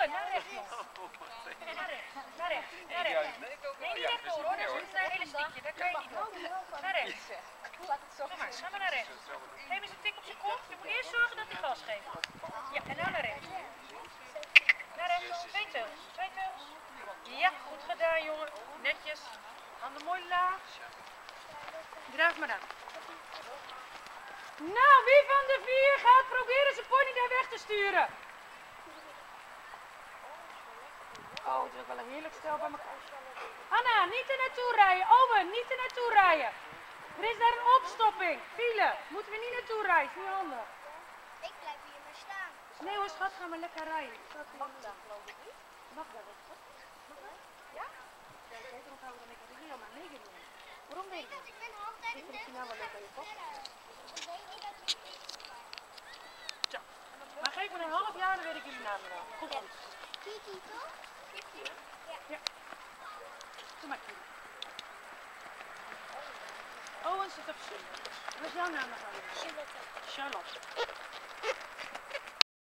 naar rechts, jongens. Naar rechts, naar rechts, naar rechts. Nee, niet rechtdoor hoor, dat is een elastiekje, daar kan je niet door. Naar rechts. Kom maar, ga maar naar rechts. Geef eens een tik op zijn kont. Je moet eerst zorgen dat hij gas geeft. Ja, en nou naar rechts. Naar rechts, twee teugels. Ja, goed gedaan jongen. Netjes. Handen mooi laag. Draag maar aan. Nou, wie van de 4 gaat proberen zijn pony daar weg te sturen? Oh, het is ook wel een heerlijk stel bij elkaar. Anna, niet er naartoe rijden. Owen, niet er naartoe rijden. Er is daar een opstopping. File. Moeten we niet naartoe rijden. Is niet handig. Ik blijf hier maar staan. Nee hoor, schat, ga maar lekker rijden. Mag dat, geloof ik niet? Mag dat, schat? Mag dat? Ja? Ja, ik weet het nog houden dan ik het niet helemaal negen doen. Waarom weet je dat? Ik ben altijd Ik vind het nou wel leuk aan je vast. Ik weet niet dat ik Zo. Maar geef me een half jaar, dan weet ik jullie namen wel. Goed. Kiki toch? Kiki? Ja. Doe maar, Kiki. Owen zit op Sun. Wat is jouw naam nog aan? Charlotte. Charlotte.